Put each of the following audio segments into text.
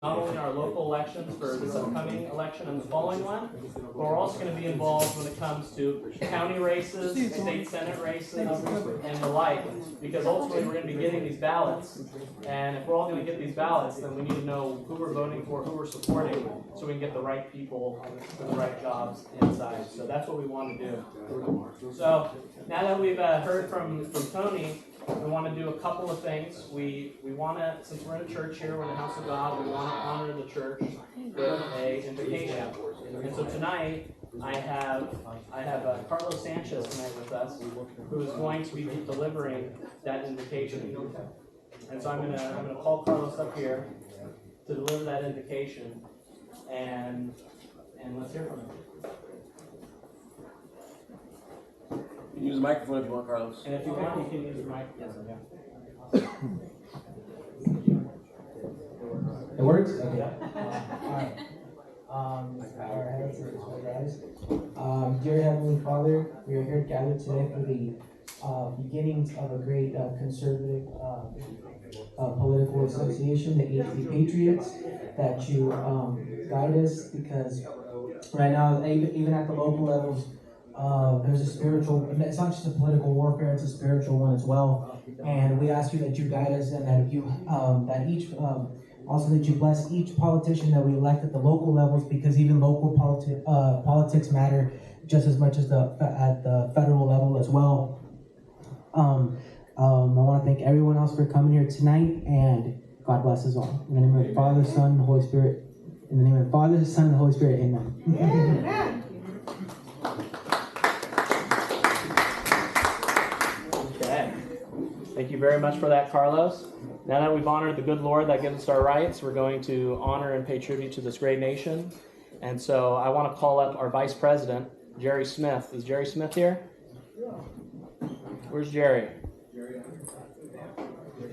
not only our local elections for this upcoming election and the following one, but we're also going to be involved when it comes to county races, state senate races, and the like, because ultimately we're going to be getting these ballots, and if we're all going to get these ballots, then we need to know who we're voting for, who we're supporting, so we can get the right people for the right jobs inside. So that's what we want to do. So now that we've heard from Tony, we want to do a couple of things. We want to, since we're in a church here, we're in the house of God, we want to honor the church with a invocation. And so tonight, I have Carlos Sanchez tonight with us, who is going to be delivering that invocation. And so I'm gonna call Carlos up here to deliver that invocation, and let's hear from him. You can use the microphone if you want, Carlos. And if you want, you can use the microphone. It works? Okay. Yeah. Our heads are guys. Dear Heavenly Father, we are here gathered today for the beginnings of a great conservative political association, the Patriots, that you guide us, because right now, even at the local levels, there's a spiritual, it's not just a political warfare, it's a spiritual one as well. And we ask you that you guide us, and that you, also that you bless each politician that we elect at the local levels, because even local politics matter just as much as at the federal level as well. I want to thank everyone else for coming here tonight, and God bless us all. In the name of the Father, Son, and the Holy Spirit. In the name of the Father, the Son, and the Holy Spirit. Amen. Amen. Okay. Thank you very much for that, Carlos. Now that we've honored the good Lord that gives us our rights, we're going to honor and pay tribute to this great nation. And so I want to call up our Vice President, Jerry Smith. Is Jerry Smith here? Where's Jerry?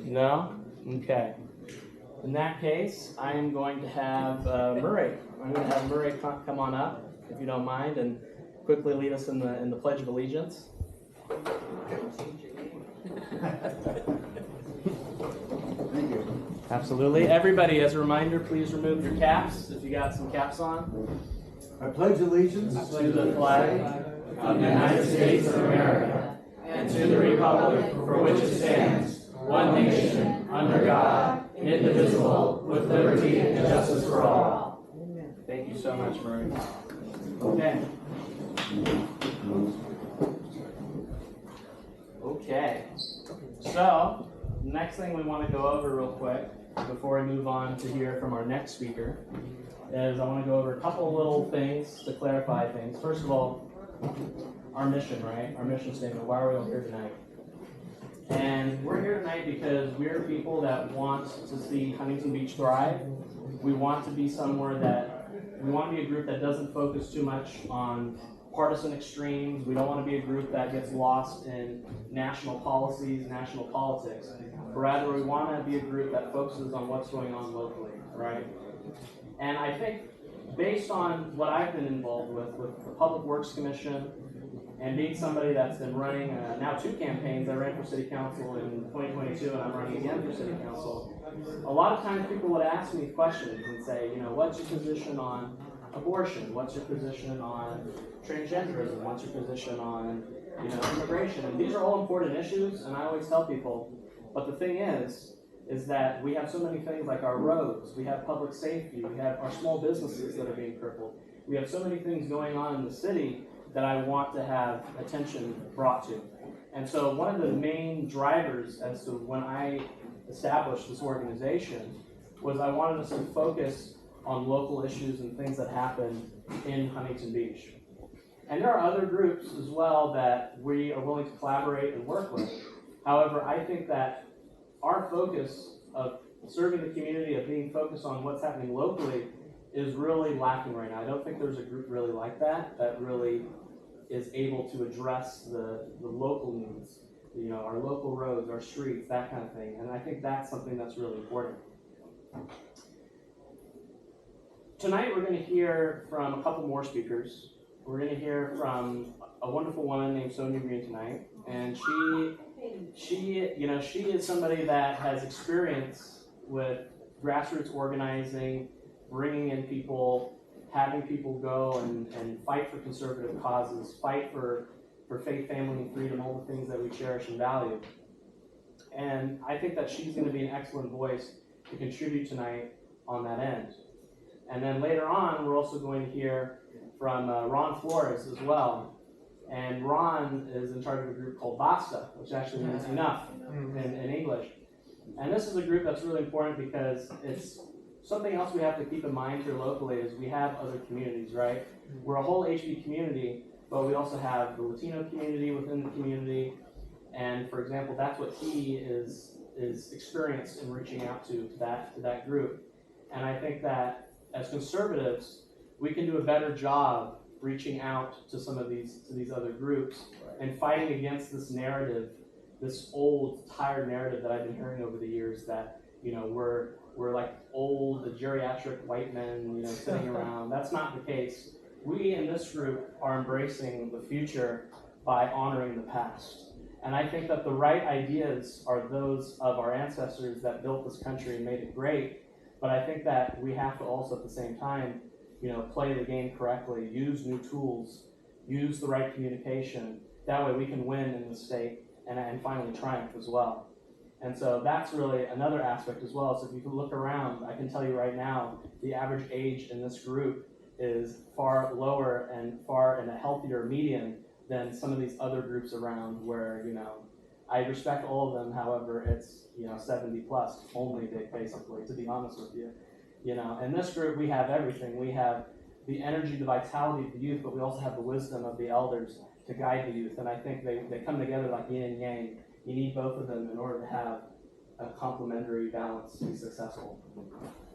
No? Okay. In that case, I am going to have Murray. I'm going to have Murray come on up, if you don't mind, and quickly lead us in the Pledge of Allegiance. Absolutely. Everybody, as a reminder, please remove your caps if you got some caps on. I pledge allegiance To the flag of the United States of America and to the republic for which it stands, one nation, under God, indivisible, with liberty and justice for all. Thank you so much, Murray. Okay. Okay. So, next thing we want to go over real quick before we move on to hear from our next speaker is I want to go over a couple of little things to clarify things. First of all, our mission, right? Our mission statement. Why are we all here tonight? And we're here tonight because we're people that want to see Huntington Beach thrive. We want to be somewhere we want to be a group that doesn't focus too much on partisan extremes. We don't want to be a group that gets lost in national policies, national politics. Rather, we want to be a group that focuses on what's going on locally, right? And I think based on what I've been involved with the Public Works Commission, and being somebody that's been running now 2 campaigns, I ran for City Council in 2022, and I'm running again for City Council. A lot of times people would ask me questions and say, what's your position on abortion? What's your position on transgenderism? What's your position on, immigration? And these are all important issues, and I always tell people, but the thing is that we have so many things like our roads, we have public safety, we have our small businesses that are being crippled. We have so many things going on in the city that I want to have attention brought to. And so one of the main drivers as to when I established this organization was I wanted us to focus on local issues and things that happen in Huntington Beach. And there are other groups as well that we are willing to collaborate and work with. However, I think that our focus of serving the community, of being focused on what's happening locally, is really lacking right now. I don't think there's a group really like that really is able to address the local needs, our local roads, our streets, that kind of thing. And I think that's something that's really important. Tonight we're going to hear from a couple more speakers. We're going to hear from a wonderful woman named Sonia Green tonight, and she is somebody that has experience with grassroots organizing, bringing in people, having people go and fight for conservative causes, fight for faith, family, and freedom, all the things that we cherish and value. And I think that she's going to be an excellent voice to contribute tonight on that end. And then later on, we're also going to hear from Ron Flores as well. And Ron is in charge of a group called Basta, which actually means enough in English. And this is a group that's really important because it's something else we have to keep in mind here locally is we have other communities, right? We're a whole HB community, but we also have the Latino community within the community. And for example, that's what he is experienced in reaching out to that group. And I think that as conservatives, we can do a better job reaching out to some of these other groups and fighting against this narrative, this old, tired narrative that I've been hearing over the years that, you know, we're like old, geriatric white men, you know, sitting around. That's not the case. We in this group are embracing the future by honoring the past. And I think that the right ideas are those of our ancestors that built this country and made it great. But I think that we have to also at the same time, you know, play the game correctly, use new tools, use the right communication. That way we can win in the state and finally triumph as well. And so that's really another aspect as well. So if you can look around, I can tell you right now, the average age in this group is far lower and far in a healthier median than some of these other groups around where, you know, I respect all of them, however, it's, you know, 70 plus only, basically, to be honest with you. You know, in this group, we have everything. We have the energy, the vitality of the youth, but we also have the wisdom of the elders to guide the youth. And I think they come together like yin and yang. You need both of them in order to have a complementary balance to be successful.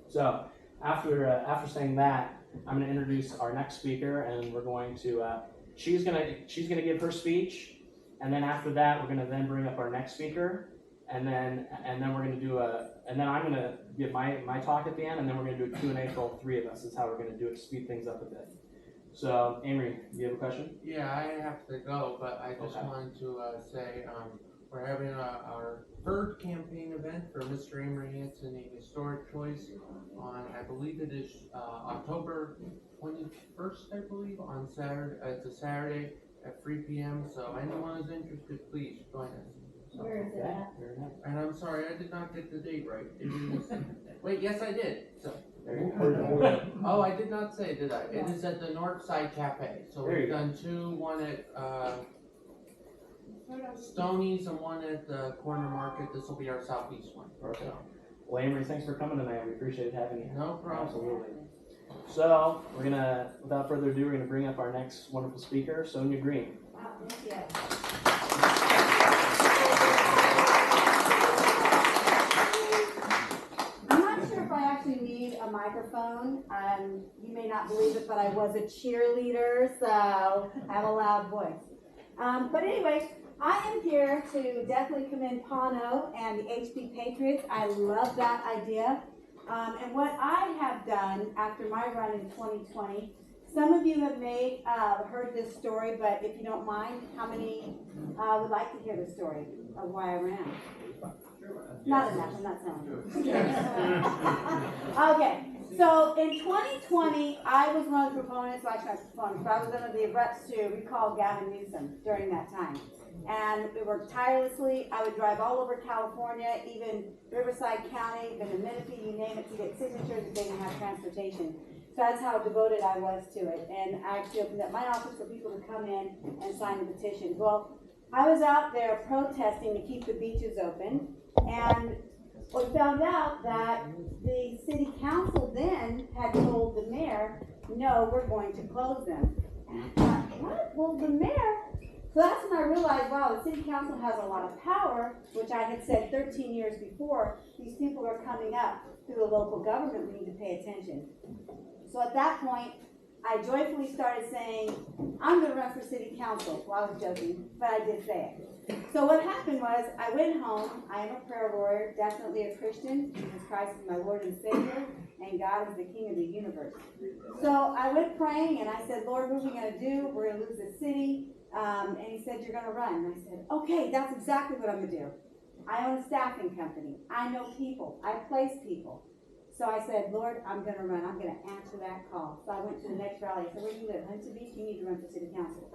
So after saying that, I'm going to introduce our next speaker, and we're going to she's going to give her speech, and then after that, we're going to then bring up our next speaker, and then we're going to do and then I'm going to give my talk at the end, and then we're going to do a Q&A for all three of us. Is how we're going to do it to speed things up a bit. So, Amory, do you have a question? Yeah, I have to go, but I just wanted to say we're having our third campaign event for Mr. Amory Hanson, a historic choice, on, I believe it is October 21st, I believe, on Saturday. It's a Saturday at 3 p.m. So anyone who's interested, please join us. Where is it at? And I'm sorry, I did not get the date right. It is, wait, yes, I did. So. Oh, I did not say, did I? It is at the Northside Cafe. So we've done two, one at Stoney's and one at the Corner Market. This will be our southeast one. Perfect. Well, Amory, thanks for coming tonight. We appreciate having you. No problem. Absolutely. So we're gonna, without further ado, we're gonna bring up our next wonderful speaker, Sonia Green. Wow, thank you. I'm not sure if I actually need a microphone. You may not believe it, but I was a cheerleader, so I have a loud voice. But anyway, I am here to definitely commend Pano and the HB Patriots. I love that idea. And what I have done after my run in 2020, some of you have heard this story, but if you don't mind, how many would like to hear the story of why I ran? Not enough, I'm not telling you. Okay, so in 2020, I was one of the proponents, well, actually not proponents, but I was one of the reps to recall Gavin Newsom during that time. And we worked tirelessly. I would drive all over California, even Riverside County, even in Menifee, you name it, to get signatures if they didn't have transportation. So that's how devoted I was to it. And I actually opened up my office for people to come in and sign the petitions. Well, I was out there protesting to keep the beaches open. And we found out that the city council then had told the mayor, no, we're going to close them. And I thought, what? Well, the mayor? So that's when I realized, wow, the city council has a lot of power, which I had said 13 years before. These people are coming up through the local government. We need to pay attention. So at that point, I joyfully started saying, I'm going to run for city council. Well, I was joking, but I did say it. So what happened was, I went home. I am a prayer warrior, definitely a Christian. Jesus Christ is my Lord and Savior, and God is the King of the universe. So I went praying, and I said, Lord, what are we going to do? We're going to lose the city. And he said, you're going to run. And I said, okay, that's exactly what I'm going to do. I own a staffing company. I know people. I place people. So I said, Lord, I'm gonna run, I'm gonna answer that call. So I went to the next rally, I said, where do you live? Huntington Beach, you need to run for city council.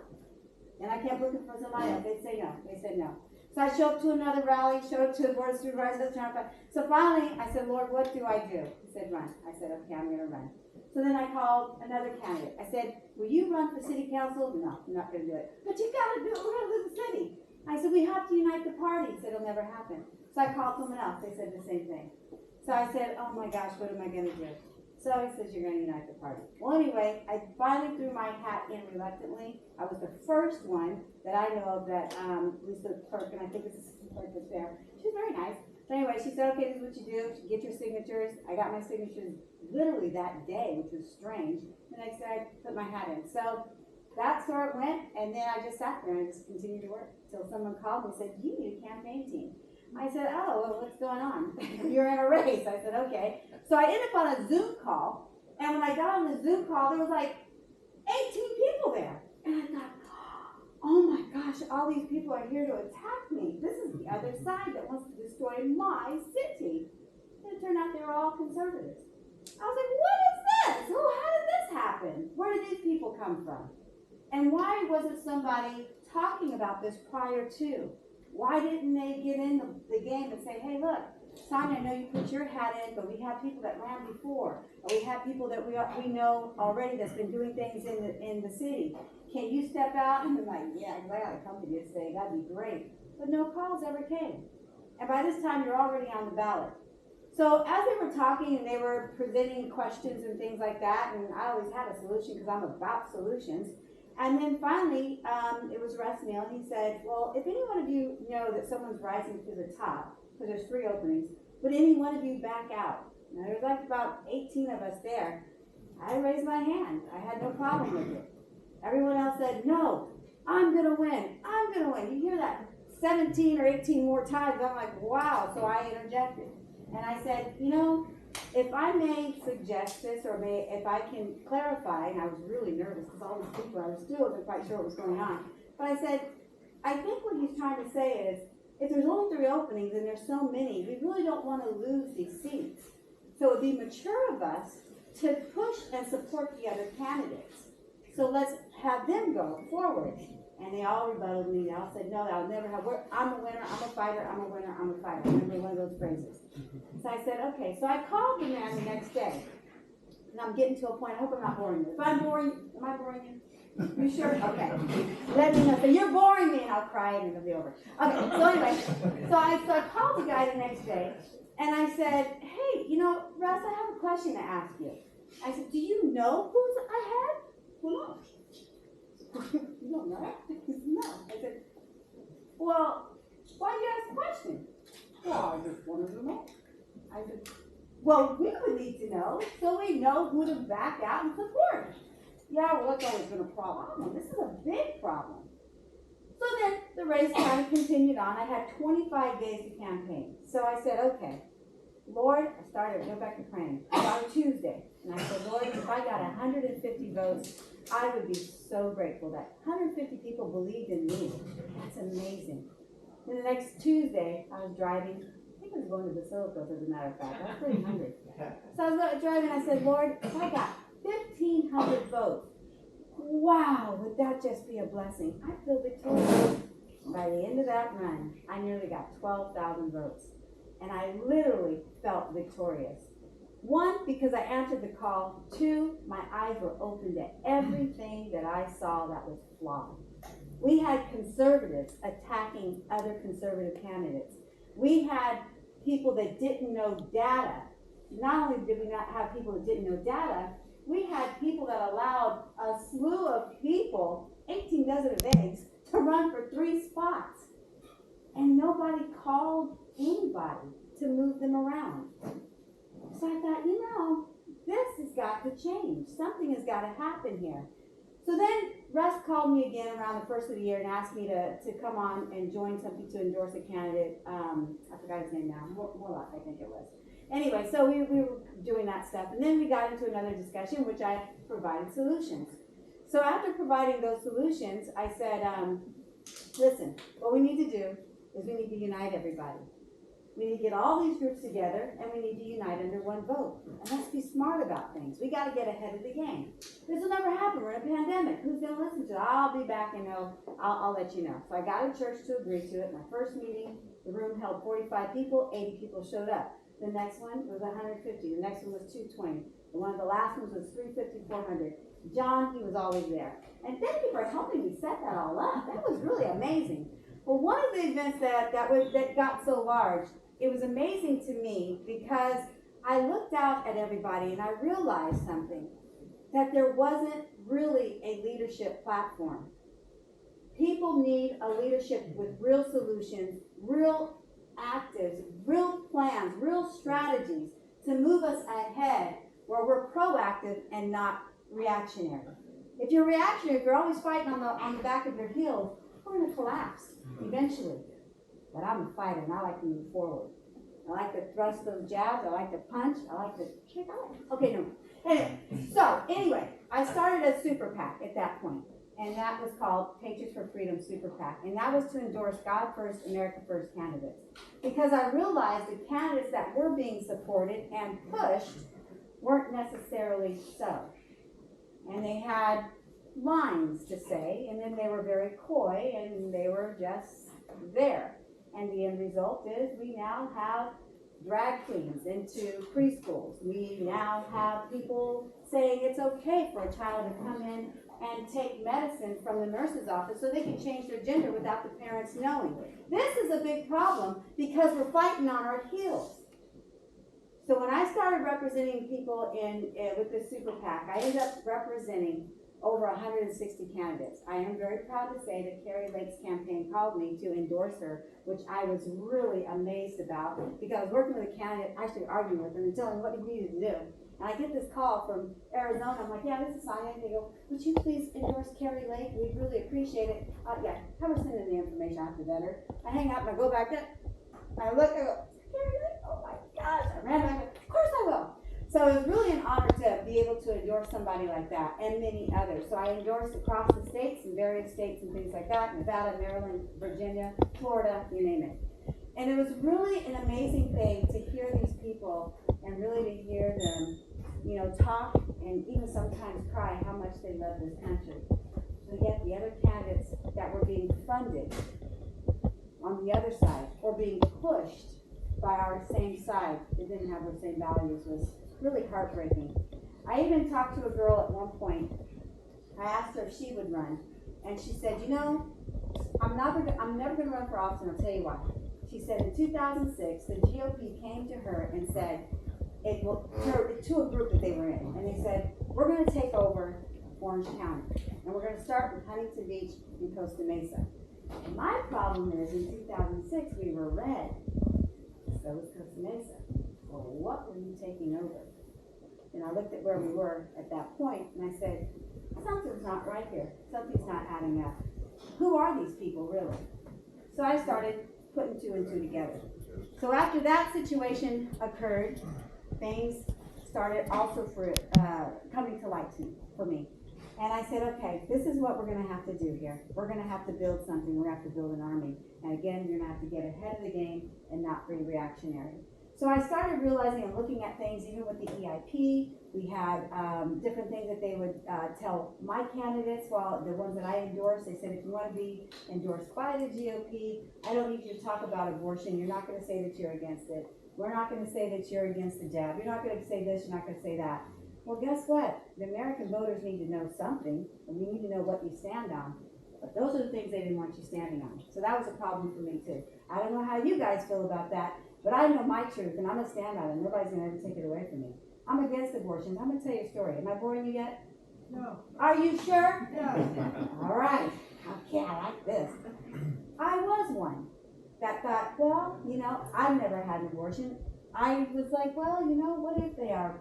And I kept looking for somebody else, they'd say no, they said no. So I showed up to another rally, showed up to the board of supervisors, so finally, I said, Lord, what do I do? He said, run. I said, okay, I'm gonna run. So then I called another candidate. I said, will you run for city council? No, I'm not gonna do it. But you gotta do it, we're gonna live in the city. I said, we have to unite the party. He said, it'll never happen. So I called someone else, they said the same thing. So I said, oh my gosh, what am I gonna do? So he says, you're gonna unite the party. Well, anyway, I finally threw my hat in reluctantly. I was the first one that I know of that, Lisa Clerk, and I think it's the clerk that's there. She's very nice. So anyway, she said, okay, this is what you do. Get your signatures. I got my signatures literally that day, which was strange. The next day, I put my hat in. So that's where it went, and then I just sat there and just continued to work until someone called me and said, you need a campaign team. I said, oh, well, what's going on? You're in a race. I said, okay. So I ended up on a Zoom call, and when I got on the Zoom call, there was like 18 people there. And I thought, oh my gosh, all these people are here to attack me. This is the other side that wants to destroy my city. And it turned out they were all conservatives. I was like, what is this? How did this happen? Where did these people come from? And why wasn't somebody talking about this prior to? Why didn't they get in the game and say, hey, look, Sonia, I know you put your hat in, but we have people that ran before. Or we have people that we know already that's been doing things in the city. Can you step out? And I'm like, yeah, I'm glad I come to you today. That'd be great. But no calls ever came. And by this time, you're already on the ballot. So as they were talking and they were presenting questions and things like that, and I always had a solution because I'm about solutions. And then finally, it was Russ Neal, and he said, well, if any one of you know that someone's rising to the top, because there's 3 openings, would any one of you back out? Now, there's like about 18 of us there. I raised my hand. I had no problem with it. Everyone else said, no, I'm going to win. I'm going to win. You hear that 17 or 18 more times. I'm like, wow. So I interjected. And I said, you know, if I may suggest this, or if I can clarify, and I was really nervous because all these people, I still wasn't quite sure what was going on. But I said, I think what he's trying to say is, if there's only 3 openings and there's so many, we really don't want to lose these seats. So it would be mature of us to push and support the other candidates. So let's have them go forward. And they all rebutted me. They all said, no, I'll never have, I'm a winner, I'm a fighter, I'm a winner, I'm a fighter. Remember one of those phrases. So I said, okay. So I called the man the next day. And I'm getting to a point, I hope I'm not boring you. If I'm boring, am I boring you? You sure? Okay. Let me know. So you're boring me, and I'll cry and it'll be over. Okay, so anyway, so I called the guy the next day, and I said, hey, you know, Russ, I have a question to ask you. I said, do you know who's ahead? Well, no. You don't know? No. I said, well, why do you ask the question? Well, I just wanted to know. I said, well, we would need to know so we know who to back out and support. Yeah, well, that's always been a problem. This is a big problem. So then the race kind of continued on. I had 25 days to campaign. So I said, okay, Lord, I went back to praying. About a Tuesday. And I said, Lord, if I got 150 votes, I would be so grateful that 150 people believed in me. That's amazing. And the next Tuesday, I was driving. I think I was going to Basilica, as a matter of fact. I was pretty hungry. So I was driving, I said, Lord, if I got 1,500 votes, wow, would that just be a blessing? I feel victorious. By the end of that run, I nearly got 12,000 votes. And I literally felt victorious. 1, because I answered the call. 2, my eyes were open to everything that I saw that was flawed. We had conservatives attacking other conservative candidates. We had people that didn't know data. Not only did we not have people that didn't know data, we had people that allowed a slew of people, 18 dozen of eggs, to run for 3 spots. And nobody called anybody to move them around. So I thought, you know, this has got to change. Something has got to happen here. So then Russ called me again around the first of the year and asked me to come on and join something to endorse a candidate. I forgot his name now. Morlock, I think it was. Anyway, so we were doing that stuff. And then we got into another discussion, which I provided solutions. So after providing those solutions, I said, listen, what we need to do is we need to unite everybody. We need to get all these groups together, and we need to unite under one vote. And let's be smart about things. We got to get ahead of the game. This will never happen. We're in a pandemic. Who's going to listen to it? I'll be back and I'll let you know. So I got a church to agree to it. My first meeting, the room held 45 people. 80 people showed up. The next one was 150. The next one was 220. One of the last ones was 350, 400. John, he was always there. And thank you for helping me set that all up. That was really amazing. Well, one of the events that got so large, it was amazing to me because I looked out at everybody and I realized something, that there wasn't really a leadership platform. People need a leadership with real solutions, real actives, real plans, real strategies to move us ahead where we're proactive and not reactionary. If you're reactionary, if you're always fighting on the back of your heels, we're going to collapse eventually. But I'm a fighter and I like to move forward. I like to thrust those jabs. I like to punch. I like to kick. Okay, no. Anyway, I started a super PAC at that point, and that was called Patriots for Freedom Super PAC, and that was to endorse God First, America First candidates, because I realized the candidates that were being supported and pushed weren't necessarily so, and they had lines to say, and then they were very coy, and they were just there. And the end result is we now have drag queens into preschools. We now have people saying it's okay for a child to come in and take medicine from the nurse's office so they can change their gender without the parents knowing. This is a big problem because we're fighting on our heels. So when I started representing people with the Super PAC, I ended up representing over 160 candidates. I am very proud to say that Carrie Lake's campaign called me to endorse her, which I was really amazed about because I was working with a candidate, actually arguing with him and telling him what he needed to do. And I get this call from Arizona. I'm like, yeah, this is Sonia. They go, would you please endorse Carrie Lake? We'd really appreciate it. Yeah, have her send in the information after better. I hang up and I go back up. I look, I go, Carrie Lake? Oh my gosh. I ran back. Of course I will. So it was really an honor to be able to endorse somebody like that and many others. So I endorsed across the states, in various states and things like that, Nevada, Maryland, Virginia, Florida, you name it. And it was really an amazing thing to hear these people and really to hear them, talk and even sometimes cry how much they love this country. But yet the other candidates that were being funded on the other side or being pushed by our same side that didn't have those same values was really heartbreaking. I even talked to a girl at one point. I asked her if she would run, and she said, I'm never going to run for office, and I'll tell you why. She said in 2006, the GOP came to her and said, to a group that they were in, and they said, we're going to take over Orange County, and we're going to start with Huntington Beach and Costa Mesa. And my problem is in 2006, we were red, so was Costa Mesa. Well, what were you taking over? And I looked at where we were at that point, and I said, something's not right here. Something's not adding up. Who are these people, really? So I started putting two and two together. So after that situation occurred, things started also coming to light for me. And I said, okay, this is what we're going to have to do here. We're going to have to build something. We're going to have to build an army. And again, you're going to have to get ahead of the game and not be reactionary. So I started realizing and looking at things, even with the EIP, we had different things that they would tell my candidates, well, the ones that I endorsed, they said, if you want to be endorsed by the GOP, I don't need you to talk about abortion. You're not going to say that you're against it. We're not going to say that you're against the jab. You're not going to say this, you're not going to say that. Well, guess what? The American voters need to know something, and we need to know what you stand on. But those are the things they didn't want you standing on. So that was a problem for me, too. I don't know how you guys feel about that, but I know my truth, and I'm going to stand on it. Nobody's going to ever take it away from me. I'm against abortion. I'm going to tell you a story. Am I boring you yet? No. Are you sure? No. All right. Okay, I like this. I was one that thought, well, I've never had an abortion. I was like, well, what if they are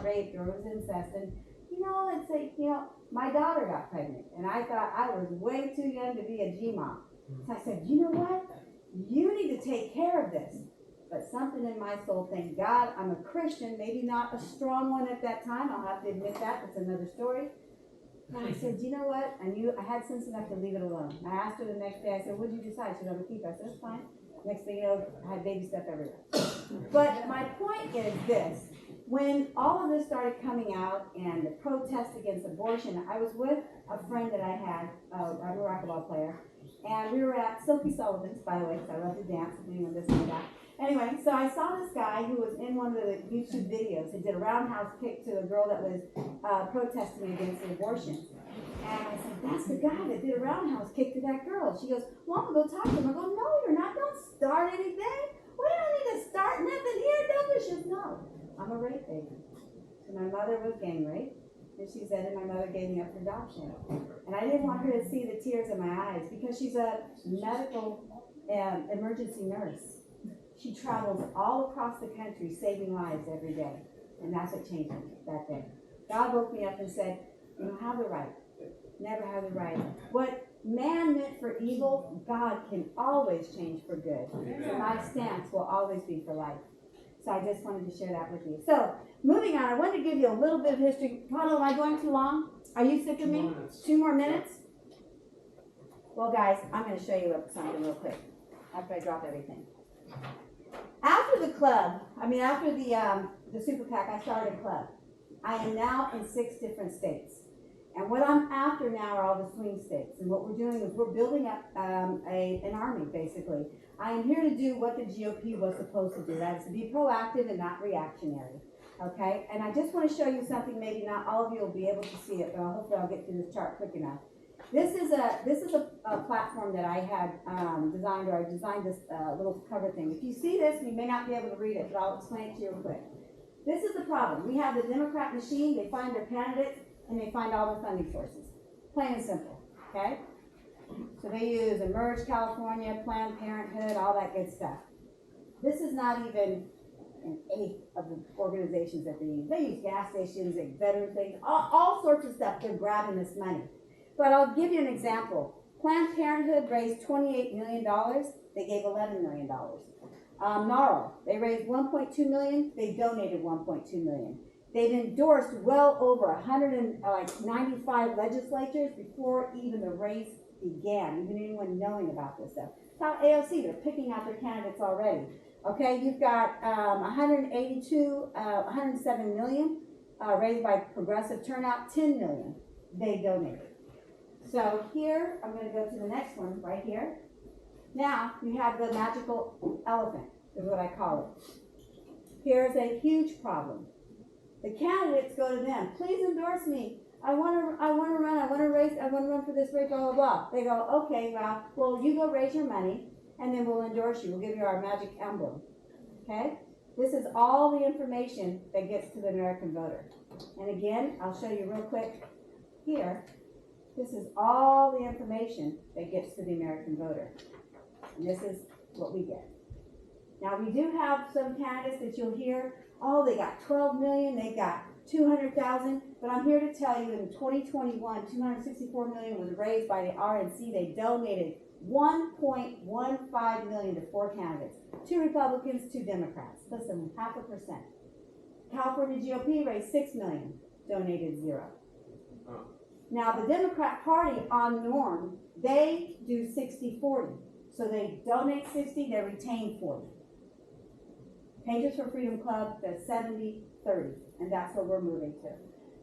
raped or it was incest? And, let's say, my daughter got pregnant, and I thought I was way too young to be a G-mom. So I said, you know what? You need to take care of this. But something in my soul, thank God, I'm a Christian, maybe not a strong one at that time. I'll have to admit that. That's another story. And I said, you know what? I had sense enough to leave it alone. I asked her the next day, I said, what did you decide? She said, I'm going to keep it. I said, that's fine. Next thing you know, I had baby stuff everywhere. But my point is this. When all of this started coming out and the protest against abortion, I was with a friend that I had, I'm a racquetball player, and we were at Silky Sullivan's, by the way, because I love to dance, and this and that. Anyway, so I saw this guy who was in one of the YouTube videos. He did a roundhouse kick to a girl that was protesting against the abortion. And I said, that's the guy that did a roundhouse kick to that girl. She goes, well, I'm going to go talk to him. I go, no, you're not. Don't start anything. We don't need to start nothing here, don't we? She goes, no, I'm a rape baby. So my mother was gang raped. And she said, and my mother gave me up for adoption. And I didn't want her to see the tears in my eyes because she's a medical emergency nurse. She travels all across the country saving lives every day. And that's what changed me that day. God woke me up and said, you don't have the right. Never have the right. What man meant for evil, God can always change for good. So my stance will always be for life. So I just wanted to share that with you. So moving on, I wanted to give you a little bit of history. Paulo, am I going too long? Are you sick of me? 2 more minutes? Well, guys, I'm going to show you something real quick after I drop everything. After the club, after the Super PAC, I started a club. I am now in 6 different states. And what I'm after now are all the swing states. And what we're doing is we're building up an army, basically. I am here to do what the GOP was supposed to do. That is to be proactive and not reactionary. Okay? And I just want to show you something. Maybe not all of you will be able to see it, but hopefully I'll get through this chart quick enough. This is a platform that I had designed, or I designed this little cover thing. If you see this, you may not be able to read it, but I'll explain it to you real quick. This is the problem. We have the Democrat machine. They find their candidates, and they find all the funding sources. Plain and simple, okay? So they use Emerge California, Planned Parenthood, all that good stuff. This is not even an eighth of the organizations that they use. They use gas stations, and veteran things, all sorts of stuff. They're grabbing this money. But I'll give you an example. Planned Parenthood raised $28 million. They gave $11 million. NARL, they raised $1.2 million. They donated $1.2 million. They've endorsed well over 195 legislatures before even the race began, even anyone knowing about this stuff. It's how AOC, they're picking out their candidates already. Okay, you've got 107 million raised by progressive turnout, 10 million they donated. So here, I'm going to go to the next one right here. Now, you have the magical elephant, is what I call it. Here's a huge problem. The candidates go to them. Please endorse me. I want to run. I want to race. I want to run for this race. Blah blah blah. They go, okay, well, you go raise your money, and then we'll endorse you. We'll give you our magic emblem. Okay. This is all the information that gets to the American voter. And again, I'll show you real quick here. This is all the information that gets to the American voter. And this is what we get. Now, we do have some candidates that you'll hear, oh, they got 12 million, they got 200,000, but I'm here to tell you in 2021, 264 million was raised by the RNC. They donated 1.15 million to 4 candidates, 2 Republicans, 2 Democrats. Listen, 0.5%. California GOP raised 6 million, donated 0. Now, the Democrat Party on norm, they do 60-40. So they donate 60, they retain 40. Pages for Freedom Club does 70-30, and that's what we're moving to.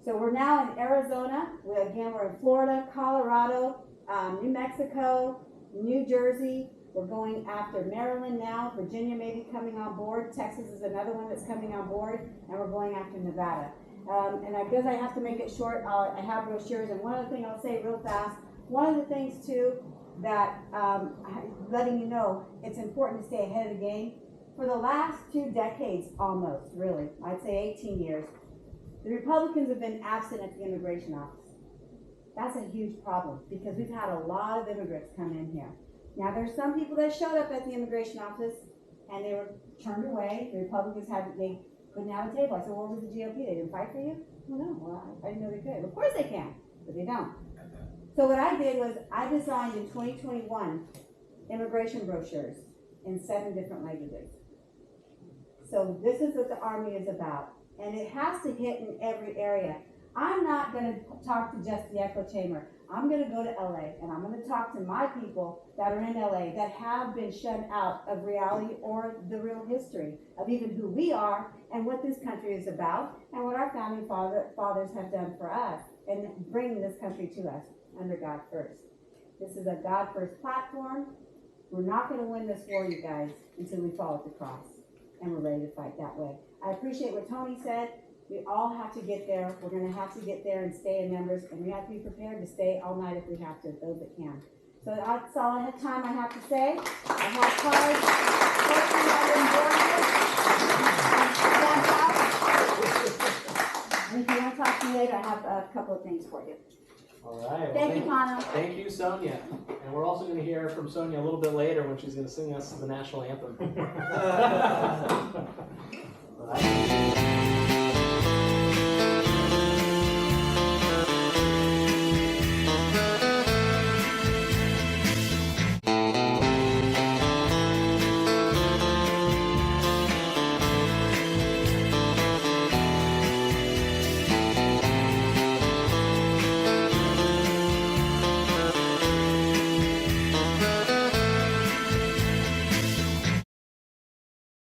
So we're now in Arizona. We're in Florida, Colorado, New Mexico, New Jersey. We're going after Maryland now. Virginia may be coming on board. Texas is another one that's coming on board, and we're going after Nevada. And I guess I have to make it short. I have brochures, and one other thing I'll say real fast. One of the things too that letting you know it's important to stay ahead of the game. For the last 2 decades, almost really, I'd say 18 years, the Republicans have been absent at the immigration office. That's a huge problem because we've had a lot of immigrants come in here. Now there's some people that showed up at the immigration office and they were turned away. The Republicans they couldn't have a table. I said, well, what was the GOP? They didn't fight for you? Well, no, well, I didn't know they could. Of course they can, but they don't. So what I did was I designed in 2021 immigration brochures in 7 different languages. So this is what the Army is about. And it has to hit in every area. I'm not gonna talk to just the echo chamber. I'm gonna go to LA and I'm gonna talk to my people that are in LA that have been shut out of reality or the real history of even who we are and what this country is about and what our founding fathers have done for us and bringing this country to us under God first. This is a God first platform. We're not gonna win this war, you guys, until we fall at the cross and we're ready to fight that way. I appreciate what Tony said. We all have to get there. We're going to have to get there and stay in numbers, and we have to be prepared to stay all night if we have to, those that can. So that's all I have to say. I have cards. And if you want to talk to me later, I have a couple of things for you. All right. Well, Thank you, Connor. Thank you, Sonia. And we're also going to hear from Sonia a little bit later when she's going to sing us the national anthem.